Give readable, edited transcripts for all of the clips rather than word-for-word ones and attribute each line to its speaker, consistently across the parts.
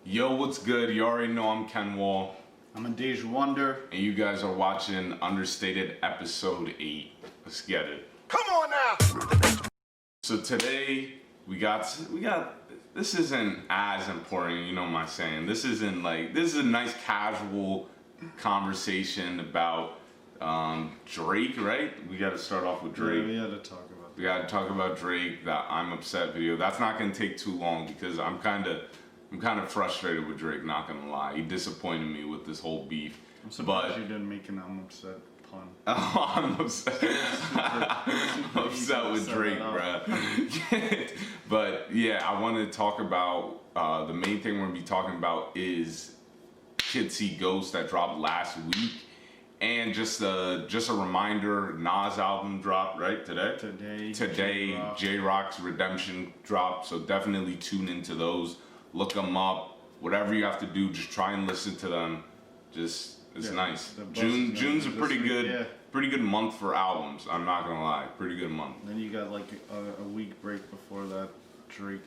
Speaker 1: Yo, what's good? You already know I'm Ken Wall.
Speaker 2: I'm a Deja Wonder.
Speaker 1: And you guys are watching Understated episode 8. Let's get it.
Speaker 3: Come on now!
Speaker 1: So today, we got, this isn't as important, you know my saying. This is a nice casual conversation about Drake, right? We gotta start off with Drake.
Speaker 2: Yeah, we had to talk about that.
Speaker 1: We gotta talk about Drake, that I'm Upset video. That's not gonna take too long because I'm kind of frustrated with Drake, not gonna lie. He disappointed me with this whole beef.
Speaker 2: I'm surprised you didn't make an I'm upset pun.
Speaker 1: Oh, I'm upset. I'm upset with Drake, bruh. But yeah, I want to talk about, the main thing we're gonna be talking about is Kids See Ghosts that dropped last week. And just a reminder, Nas album dropped, right, today? Today, J-Rock's Redemption dropped, so definitely tune into those. Look them up. Whatever you have to do, just try and listen to them. It's nice. June's a pretty good month for albums. I'm not gonna lie, pretty good month.
Speaker 2: Then you got like a week break before that Drake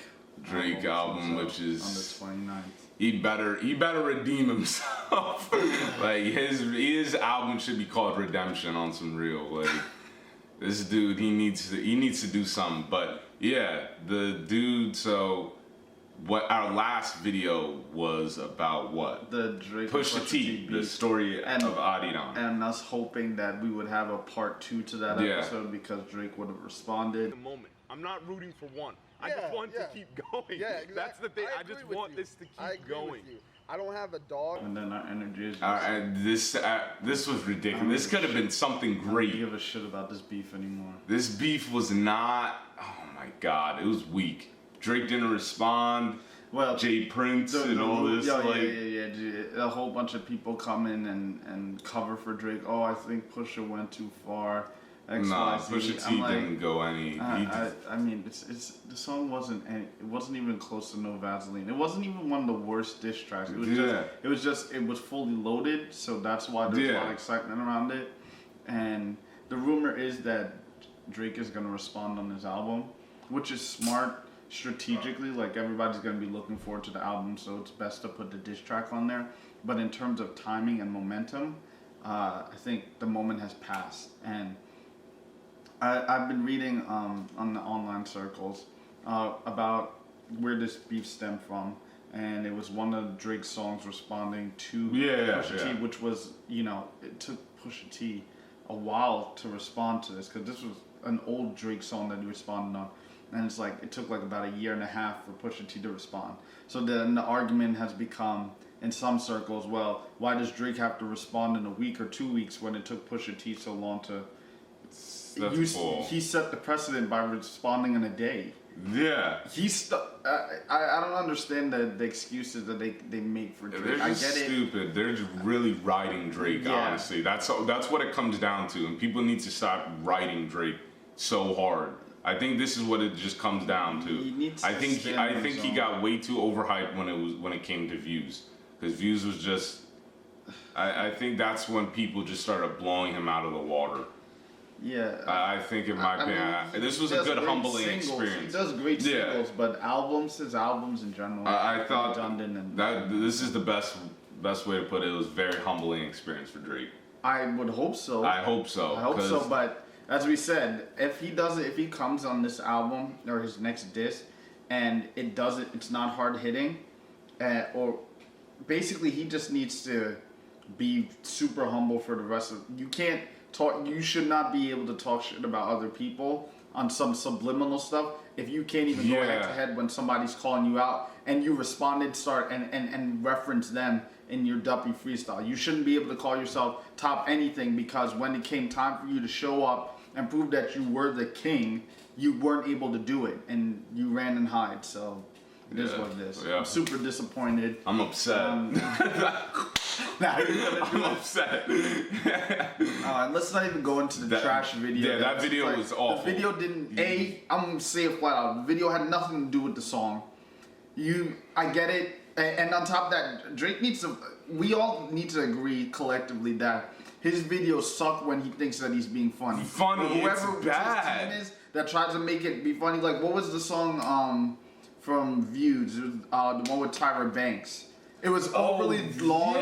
Speaker 1: album, which is
Speaker 2: on the 29th.
Speaker 1: He better redeem himself. Like his album should be called Redemption on some real. Like this dude, he needs to do something. But yeah, the dude. So what our last video was about? What
Speaker 2: the Drake
Speaker 1: Pusha T, the story of Adidon,
Speaker 2: and us hoping that we would have a part 2 to that episode because Drake would have responded.
Speaker 3: The moment. I'm not rooting for one. I just want to keep going. Yeah, exactly. That's the thing. I just want this to keep going.
Speaker 4: I don't have a dog.
Speaker 2: And then our energy is
Speaker 1: and this was ridiculous. This could have been something great.
Speaker 2: I don't give a shit about this beef anymore.
Speaker 1: This beef was not. Oh my god, it was weak. Drake didn't respond.
Speaker 2: Well,
Speaker 1: Jay Prince and all this.
Speaker 2: A whole bunch of people come in and cover for Drake. Oh, I think Pusha went too far.
Speaker 1: Nah, Pusha T didn't go any.
Speaker 2: I mean, the song wasn't even close to No Vaseline. It wasn't even one of the worst diss tracks. It was fully loaded, so that's why there's a lot of excitement around it. And the rumor is that Drake is gonna respond on his album, which is smart strategically. Like everybody's gonna be looking forward to the album, so it's best to put the diss track on there. But in terms of timing and momentum, I think the moment has passed. And I've been reading on the online circles about where this beef stemmed from, and it was one of Drake's songs responding to Pusha T, which was, it took Pusha T a while to respond to this, because this was an old Drake song that he responded on, and it's like it took like about a year and a half for Pusha T to respond. So then the argument has become in some circles, well, why does Drake have to respond in a week or 2 weeks when it took Pusha T so long to? He set the precedent by responding in a day.
Speaker 1: Yeah.
Speaker 2: I don't understand the excuses that they make for Drake.
Speaker 1: They're just stupid. They're just really riding Drake, honestly. That's what it comes down to. And people need to stop riding Drake so hard. I think this is what it just comes down to. I think he got way too overhyped when it came to views. Because views was just I think that's when people just started blowing him out of the water.
Speaker 2: Yeah,
Speaker 1: I think in my opinion, this was a good humbling experience.
Speaker 2: He does great singles, but his albums in general,
Speaker 1: I thought that this is the best way to put it. It was a very humbling experience for Drake.
Speaker 2: I would hope so.
Speaker 1: I hope so.
Speaker 2: But as we said, if he comes on this album or his next disc, and it's not hard hitting, or basically he just needs to be super humble for the rest of. You should not be able to talk shit about other people on some subliminal stuff if you can't even go head to head when somebody's calling you out and you responded, and reference them in your duppy freestyle. You shouldn't be able to call yourself top anything because when it came time for you to show up and prove that you were the king, you weren't able to do it and you ran and hide. So it is what it is. Yeah. I'm super disappointed.
Speaker 1: I'm upset. I'm upset.
Speaker 2: And let's not even go into the trash video.
Speaker 1: Yeah, that video was awful.
Speaker 2: The video didn't. I'm gonna say it flat out. The video had nothing to do with the song. I get it. And on top of that, Drake needs to. We all need to agree collectively that his videos suck when he thinks that he's being funny.
Speaker 1: Whoever
Speaker 2: it's bad. His team is that tries to make it be funny. Like, what was the song? from Views, the one with Tyra Banks. It was overly long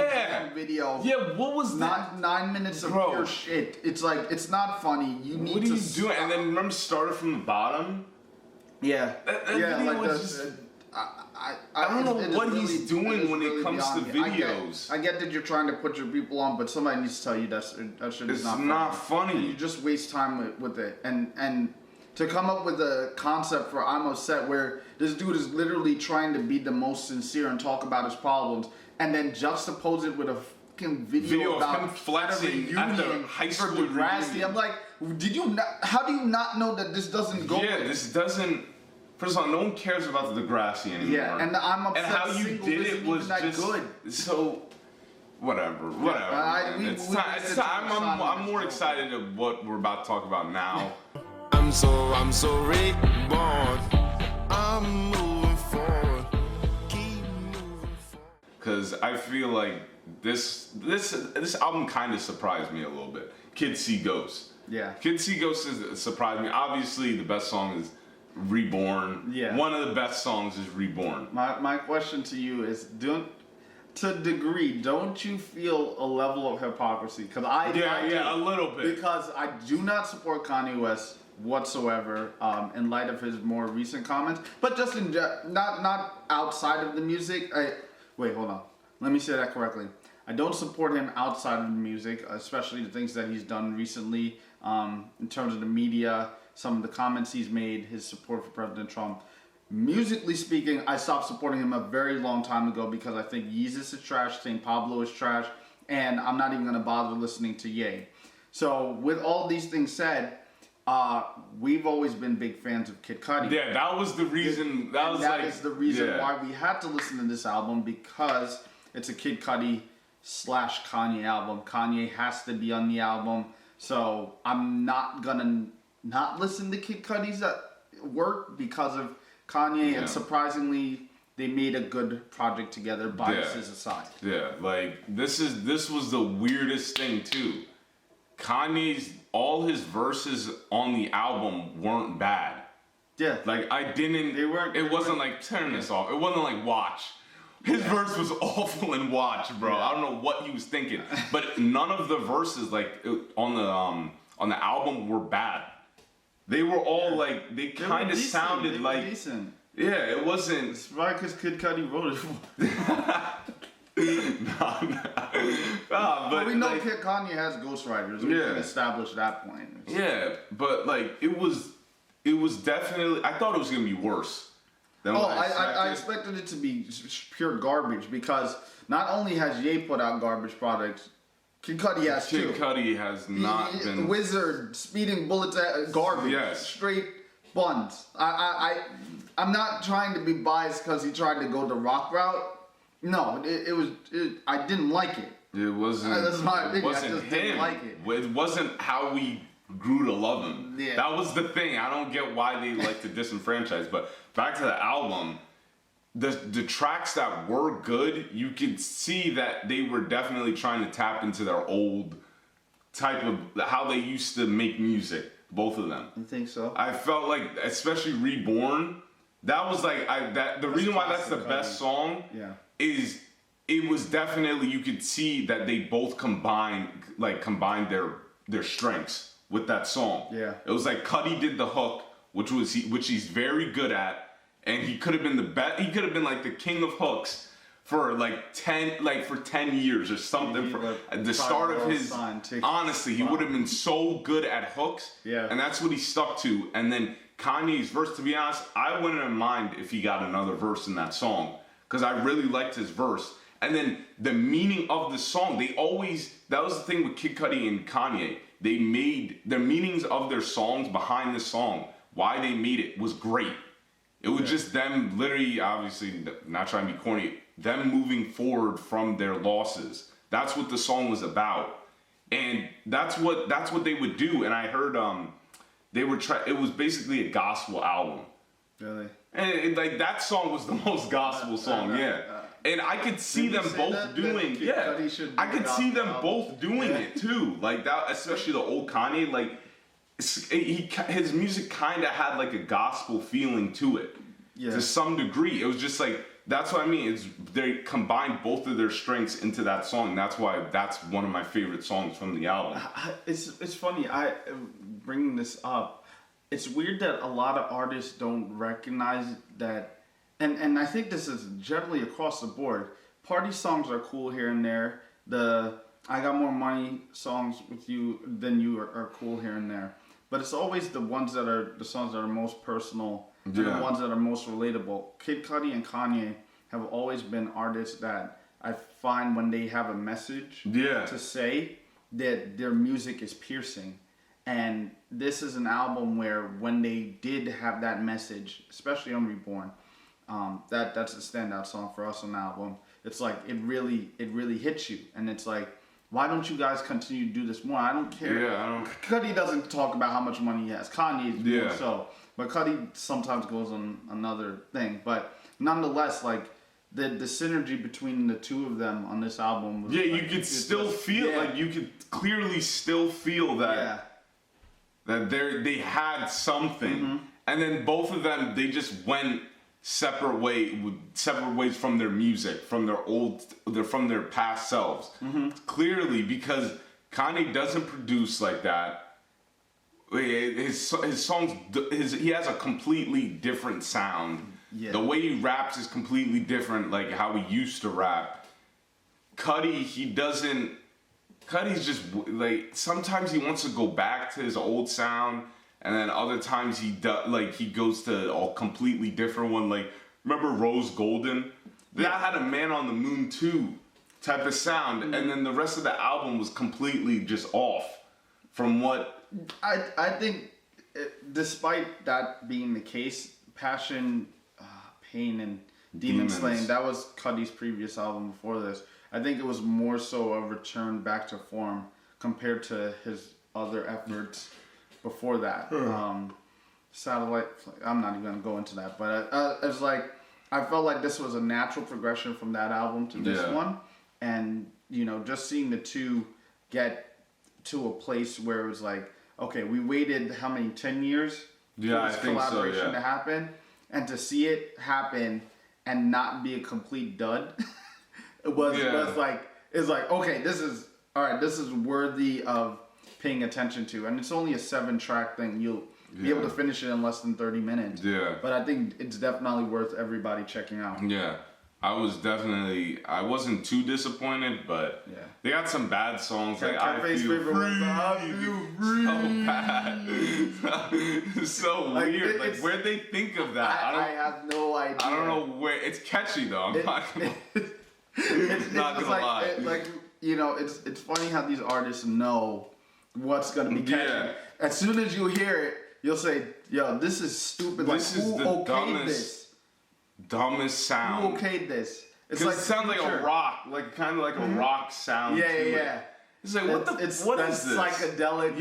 Speaker 2: video.
Speaker 1: Yeah, what was that?
Speaker 2: 9 minutes of pure shit. It's like, it's not funny. You need to.
Speaker 1: What are you doing? And then remember, started from the bottom.
Speaker 2: Yeah.
Speaker 1: That video was just. I don't know what he's doing when it comes to videos.
Speaker 2: I get that you're trying to put your people on, but somebody needs to tell you that shit is
Speaker 1: not funny.
Speaker 2: You just waste time with it. And to come up with a concept for I'm Upset where this dude is literally trying to be the most sincere and talk about his problems, and then juxtapose it with a fucking video about
Speaker 1: him flexing at the high school reunion.
Speaker 2: I'm like, how do you not know that this doesn't go?
Speaker 1: Yeah, this doesn't. First of all, no one cares about the Degrassi anymore.
Speaker 2: Yeah, and I'm Upset.
Speaker 1: And how you did it was just
Speaker 2: good.
Speaker 1: So. Whatever. It's time. I'm more excited of what we're about to talk about now.
Speaker 4: I'm so reborn. I'm moving forward. Keep moving forward.
Speaker 1: Cause I feel like this album kind of surprised me a little bit. Kids See Ghosts.
Speaker 2: Yeah.
Speaker 1: Kids See Ghosts surprised me. Obviously, the best song is Reborn. Yeah. One of the best songs is Reborn.
Speaker 2: My question to you is, to a degree, don't you feel a level of hypocrisy? Because I
Speaker 1: a little bit.
Speaker 2: Because I do not support Kanye West whatsoever, in light of his more recent comments. But just in not outside of the music. Wait, hold on. Let me say that correctly. I don't support him outside of the music, especially the things that he's done recently, in terms of the media, some of the comments he's made, his support for President Trump. Musically speaking, I stopped supporting him a very long time ago because I think Yeezus is trash, St. Pablo is trash, and I'm not even going to bother listening to Ye. So with all these things said, we've always been big fans of Kid Cudi.
Speaker 1: Yeah, that was the reason. That is
Speaker 2: the reason why we had to listen to this album, because it's a Kid Cudi / Kanye album. Kanye has to be on the album, so I'm not gonna not listen to Kid Cudi's work because of Kanye, and surprisingly, they made a good project together, biases aside.
Speaker 1: Yeah, like this was the weirdest thing too. Kanye's all his verses on the album weren't bad.
Speaker 2: Yeah,
Speaker 1: like It wasn't like turn this off. It wasn't like Watch. His verse was awful in Watch, bro. Yeah. I don't know what he was thinking, but none of the verses on the album were bad. They were all like they kind of sounded like
Speaker 2: decent.
Speaker 1: Yeah, it wasn't.
Speaker 2: It's right because Kid Cudi wrote it. But we know Kid Kanye has ghostwriters. We can establish that point.
Speaker 1: Yeah, but like it was definitely. I thought it was gonna be worse.
Speaker 2: I expected it to be pure garbage, because not only has Ye put out garbage products, Kid Cudi has too.
Speaker 1: Kid Cudi has not been.
Speaker 2: Wizard, speeding bullets at garbage.
Speaker 1: Yes.
Speaker 2: Straight buns. I'm not trying to be biased because he tried to go the rock route. No, I didn't like it.
Speaker 1: It wasn't.
Speaker 2: That's my opinion.
Speaker 1: It wasn't him.
Speaker 2: Didn't like it.
Speaker 1: It wasn't how we grew to love him.
Speaker 2: Yeah.
Speaker 1: That was the thing. I don't get why they like to disenfranchise. But back to the album, the tracks that were good, you could see that they were definitely trying to tap into their old type of how they used to make music. Both of them.
Speaker 2: You think so?
Speaker 1: I felt like, especially Reborn, that was like the reason why that's the best song.
Speaker 2: Yeah.
Speaker 1: Is it was definitely, you could see that they both combined their strengths with that song.
Speaker 2: Yeah.
Speaker 1: It was like Cudi did the hook, which he's very good at, and he could have been the best. He could have been like the king of hooks for 10 years or something. For at the start of his, honestly, he would have been so good at hooks.
Speaker 2: Yeah.
Speaker 1: And that's what he stuck to. And then Kanye's verse, to be honest, I wouldn't have mind if he got another verse in that song, because I really liked his verse. And then the meaning of the song, that was the thing with Kid Cudi and Kanye. They made the meanings of their songs behind the song, why they made it, was great. It was just them literally, obviously, not trying to be corny, them moving forward from their losses. That's what the song was about. And that's what they would do. And I heard it was basically a gospel album.
Speaker 2: Really?
Speaker 1: And that song was the most gospel song, and I could see them both doing, I could see them both doing it too. Like that, especially the old Kanye, like his music kind of had like a gospel feeling to it. to some degree. It was just like, that's what I mean. It's they combined both of their strengths into that song. That's why that's one of my favorite songs from the album.
Speaker 2: It's funny. Bringing this up. It's weird that a lot of artists don't recognize that, and I think this is generally across the board. Party songs are cool here and there. The I got more money songs with you than you are cool here and there. But it's always the songs that are most personal, and the ones that are most relatable. Kid Cudi and Kanye have always been artists that I find when they have a message to say, that their music is piercing. And this is an album where when they did have that message, especially on Reborn, that's a standout song for us on the album. It's like it really hits you, and it's like, why don't you guys continue to do this more? I don't care.
Speaker 1: Yeah,
Speaker 2: Cudi doesn't talk about how much money he has. Kanye's more so, but Cudi sometimes goes on another thing. But nonetheless, like the synergy between the two of them on this album was
Speaker 1: you could still feel like you could clearly still feel that that they had something, and then both of them they just went separate ways from their music, from their past selves. Clearly, because Kanye doesn't produce like that. His songs, he has a completely different sound. Yeah. The way he raps is completely different, like how he used to rap. Cudi, Cudi's just like, sometimes he wants to go back to his old sound, and then other times he goes to a completely different one. Like, remember Rose Golden? That had a Man on the Moon 2 type of sound, and then the rest of the album was completely just off from what...
Speaker 2: I think, despite that being the case, Passion, Pain, and Demon Slaying, that was Cudi's previous album before this. I think it was more so a return back to form compared to his other efforts before that. Satellite, I'm not even going to go into that, but it's like, I felt like this was a natural progression from that album to this one. And, just seeing the two get to a place where it was like, okay, we waited how many, 10 years for this collaboration to happen? And to see it happen and not be a complete dud, it was like, okay, this is worthy of paying attention to. And it's only a 7-track thing. You'll be able to finish it in less than 30 minutes. Yeah. But I think it's definitely worth everybody checking out.
Speaker 1: Yeah. I wasn't too disappointed, but they got some bad songs. Like
Speaker 2: Cafe's favorite one,
Speaker 1: so bad. It's so weird. Like, where'd they think of that?
Speaker 2: I have no idea.
Speaker 1: I don't know where. It's catchy though. I'm not gonna lie.
Speaker 2: It's funny how these artists know what's gonna be catchy. Yeah. As soon as you hear it, you'll say, "Yo, this is stupid."
Speaker 1: This is the dumbest sound.
Speaker 2: Who okayed this?
Speaker 1: It's like, it sounds like a rock, kind of like a rock sound.
Speaker 2: Yeah.
Speaker 1: It's like, what is this?
Speaker 2: Psychedelic.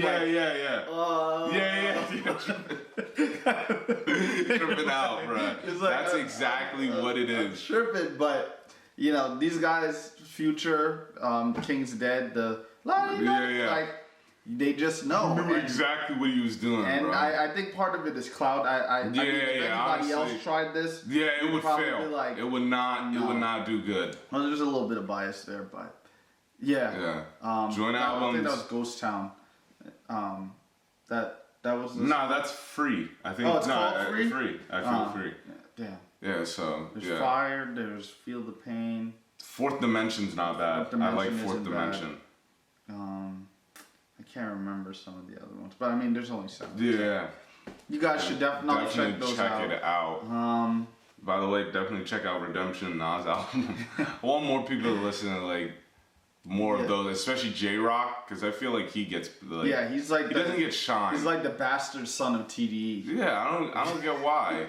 Speaker 1: Tripping out, bro. That's exactly what it is.
Speaker 2: Tripping, but these guys, Future, King's Dead, they just know.
Speaker 1: I remember exactly what he was doing,
Speaker 2: and
Speaker 1: bro.
Speaker 2: I think part of it is clout. I mean, if anybody else tried this,
Speaker 1: it would fail. It would not do good.
Speaker 2: Well, there's a little bit of bias there, but
Speaker 1: joint albums.
Speaker 2: I think that was Ghost Town. That was.
Speaker 1: That's Free. I think.
Speaker 2: Oh, it's called Free.
Speaker 1: Free. I feel Free.
Speaker 2: Damn.
Speaker 1: Yeah. So
Speaker 2: there's Fire. There's Feel the Pain.
Speaker 1: Fourth Dimension's not bad. I like Fourth Dimension.
Speaker 2: I can't remember some of the other ones, but I mean, there's only 7.
Speaker 1: Yeah.
Speaker 2: You guys should definitely check those out.
Speaker 1: Check it out. By the way, definitely check out Redemption, Nas album. I want more people to listen to more of those, especially J-Rock, because I feel like he gets
Speaker 2: he's like
Speaker 1: he doesn't get shine.
Speaker 2: He's like the bastard son of TDE.
Speaker 1: Yeah, I don't get why.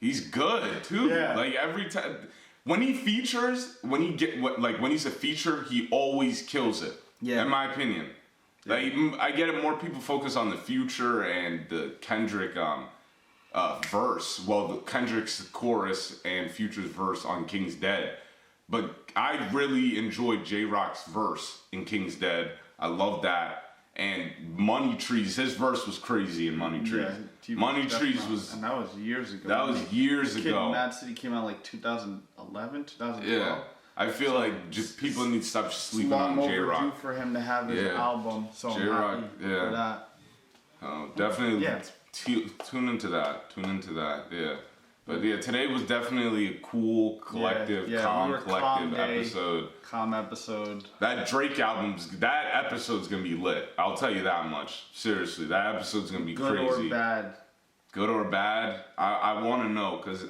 Speaker 1: He's good too. Yeah. Like every time when he features, when he's a feature, he always kills it. Yeah. In my opinion. Like, I get it, more people focus on the Future and the Kendrick verse. Well, the Kendrick's chorus and Future's verse on King's Dead. But I really enjoyed J-Rock's verse in King's Dead. I love that. And Money Trees, his verse was crazy in Money Trees.
Speaker 2: Yeah,
Speaker 1: Money Trees was...
Speaker 2: And that was years ago.
Speaker 1: That was years
Speaker 2: Kid
Speaker 1: ago.
Speaker 2: Mad City came out like 2011, 2012.
Speaker 1: Yeah. I feel like just people need to stop sleeping on J-Rock.
Speaker 2: Long overdue for him to have his album, so I'm happy for that.
Speaker 1: Oh, definitely tune into that, yeah. But yeah, today was definitely a cool, collective, calm episode.
Speaker 2: Calm episode.
Speaker 1: That Drake that episode's gonna be lit. I'll tell you that much. Seriously, that episode's gonna be crazy.
Speaker 2: Good or bad?
Speaker 1: Good or bad? I want to know, because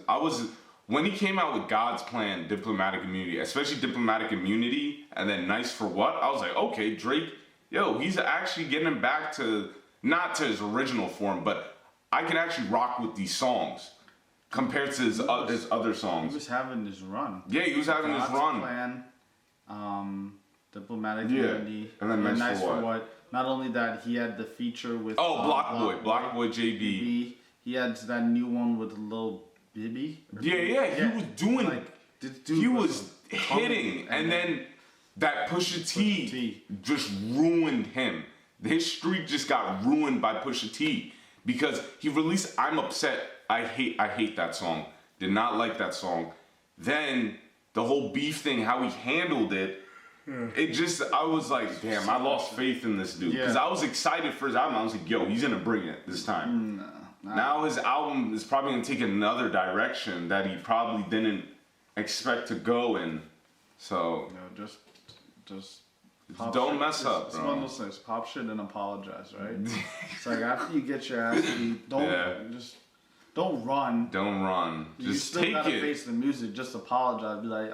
Speaker 1: when he came out with God's Plan, Diplomatic Immunity, especially Diplomatic Immunity, and then Nice for What, I was like, okay, Drake, he's actually getting back to, not to his original form, but I can actually rock with these songs. Compared to his other songs.
Speaker 2: He was having his run.
Speaker 1: Yeah, he was having his run.
Speaker 2: Plan, Diplomatic Immunity,
Speaker 1: and then Nice for What.
Speaker 2: Not only that, he had the feature with
Speaker 1: Block Boy JB.
Speaker 2: He had that new one with Lil Bibby.
Speaker 1: He was doing. He was hitting, and then that Pusha T just ruined him. His streak just got ruined by Pusha T because he released "I'm Upset." I hate that song. Did not like that song. Then the whole beef thing, how he handled it, I was like, damn, I lost faith in this dude. Because I was excited for his album. I was like, yo, he's gonna bring it this time. Now his album is probably gonna take another direction that he probably didn't expect to go in. So
Speaker 2: just
Speaker 1: don't mess up, bro.
Speaker 2: It's one of those things. Pop shit and apologize, right? It's like after you get your ass beat, don't run.
Speaker 1: Don't run. Just
Speaker 2: you still
Speaker 1: take
Speaker 2: gotta
Speaker 1: it.
Speaker 2: face the music. Just apologize. Be like,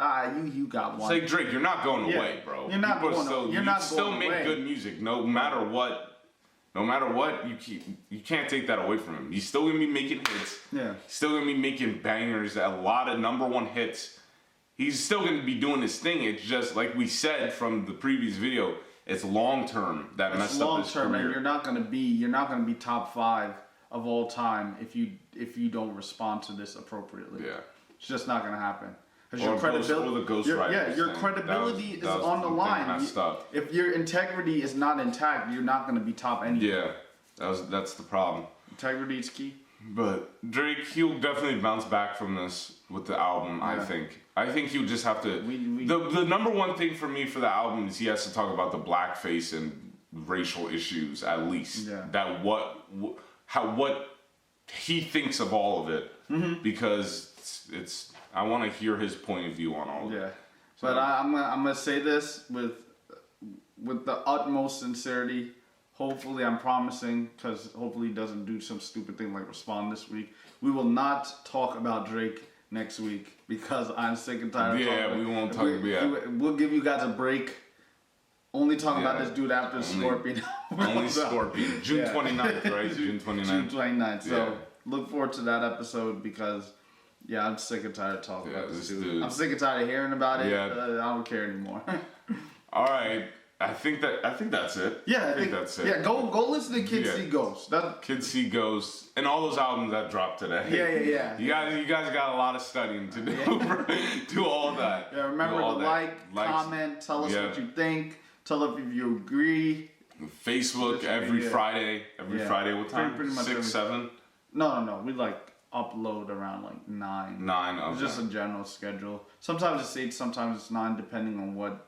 Speaker 2: you got one.
Speaker 1: It's like Drake, you're not going away, bro.
Speaker 2: You're not going away.
Speaker 1: You still make good music, no matter what. No matter what, you can't take that away from him. He's still gonna be making hits.
Speaker 2: Yeah.
Speaker 1: Still gonna be making bangers, a lot of #1 hits. He's still gonna be doing his thing. It's just like we said from the previous video. It's long term that messed up his career.
Speaker 2: And you're not gonna be top 5 of all time if you don't respond to this appropriately.
Speaker 1: Yeah.
Speaker 2: It's just not gonna happen.
Speaker 1: Your credibility.
Speaker 2: Your credibility is on the line. If your integrity is not intact, you're not gonna be top anywhere.
Speaker 1: Yeah, that's the problem.
Speaker 2: Integrity is key.
Speaker 1: But Drake, he'll definitely bounce back from this with the album. Yeah. I think he'll just have to. The #1 thing for me for the album is he has to talk about the blackface and racial issues at least.
Speaker 2: Yeah.
Speaker 1: That what he thinks of all of it, because it's I want to hear his point of view on all of it.
Speaker 2: Yeah, so, but I'm gonna say this with the utmost sincerity. Hopefully, I'm promising, because hopefully he doesn't do some stupid thing like respond this week. We will not talk about Drake next week because I'm sick and tired of talking.
Speaker 1: Yeah, we won't talk.
Speaker 2: We'll give you guys a break. Only talking about this dude after Scorpion.
Speaker 1: Only Scorpion. June 29th, right? June 29th.
Speaker 2: June 29th. So look forward to that episode because, I'm sick and tired of talking about this dude. I'm sick and tired of hearing about it. Yeah. I don't care anymore.
Speaker 1: All right. I think that's it.
Speaker 2: Yeah, I think
Speaker 1: that's it.
Speaker 2: Yeah, go listen to Kids See Ghosts.
Speaker 1: Kids See Ghosts and all those albums that dropped today.
Speaker 2: Yeah.
Speaker 1: You guys got a lot of studying to do. Do all that.
Speaker 2: Yeah, remember to like, comment, tell us what you think. Tell us if you agree.
Speaker 1: Facebook every Friday. Friday, what time?
Speaker 2: Pretty much
Speaker 1: 6, 7?
Speaker 2: No. We upload around 9.
Speaker 1: 9, okay.
Speaker 2: It's just a general schedule. Sometimes it's 8, sometimes it's 9, depending on what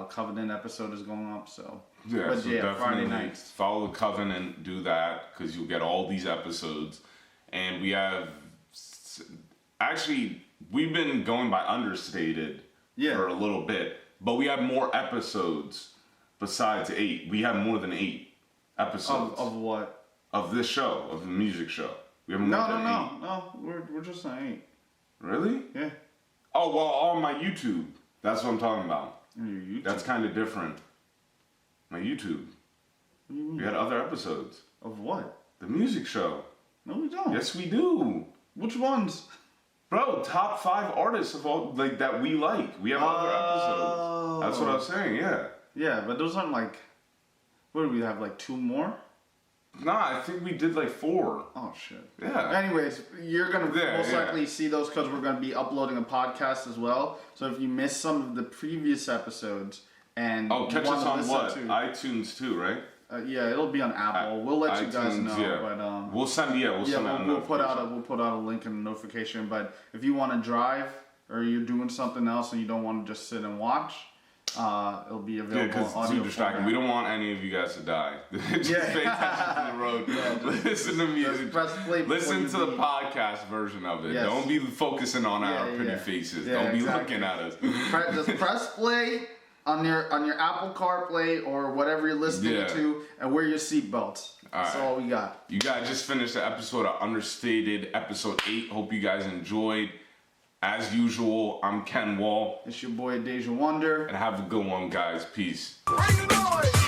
Speaker 2: Covenant episode is going up. So Friday nights.
Speaker 1: Follow the Covenant, do that, because you'll get all these episodes. And we have we've been going by Understated for a little bit, but we have more episodes besides 8. We have more than 8 episodes.
Speaker 2: Of what?
Speaker 1: Of this show, of the music show. We have more than 8.
Speaker 2: No. We're just saying 8.
Speaker 1: Really?
Speaker 2: Yeah.
Speaker 1: Oh, well, on my YouTube. That's what I'm talking about.
Speaker 2: Your YouTube?
Speaker 1: That's kind of different. My YouTube.
Speaker 2: What do you mean?
Speaker 1: We had other episodes.
Speaker 2: Of what?
Speaker 1: The music show.
Speaker 2: No, we don't.
Speaker 1: Yes, we do.
Speaker 2: Which ones?
Speaker 1: Bro, top 5 artists of all that we like. We have other episodes. That's what I was saying. Yeah.
Speaker 2: Yeah, but those aren't what do we have? 2 more?
Speaker 1: Nah, I think we did 4.
Speaker 2: Oh shit.
Speaker 1: Yeah.
Speaker 2: Anyways, you're gonna most likely see those because we're gonna be uploading a podcast as well. So if you missed some of the previous episodes and
Speaker 1: catch us on what?
Speaker 2: to,
Speaker 1: iTunes too, right?
Speaker 2: Yeah, it'll be on Apple. We'll let you guys know.
Speaker 1: Yeah.
Speaker 2: But
Speaker 1: we'll send
Speaker 2: we'll put out a link and a notification. But if you want to drive or you're doing something else and you don't want to just sit and watch, it'll be available.
Speaker 1: Yeah, because it's too distracting. We don't want any of you guys to die. Just pay attention to the road. Listen to music. Listen to the podcast version of it.
Speaker 2: Yes.
Speaker 1: Don't be focusing on our pretty faces. Don't be looking at us.
Speaker 2: Just press play on your Apple CarPlay or whatever you're listening to, and wear your seatbelts. That's all we got.
Speaker 1: You guys just finished the episode of Understated, episode 8. Hope you guys enjoyed. As usual, I'm Ken Wall.
Speaker 2: It's your boy Deja Wonder.
Speaker 1: And have a good one, guys. Peace.
Speaker 4: Bring the noise.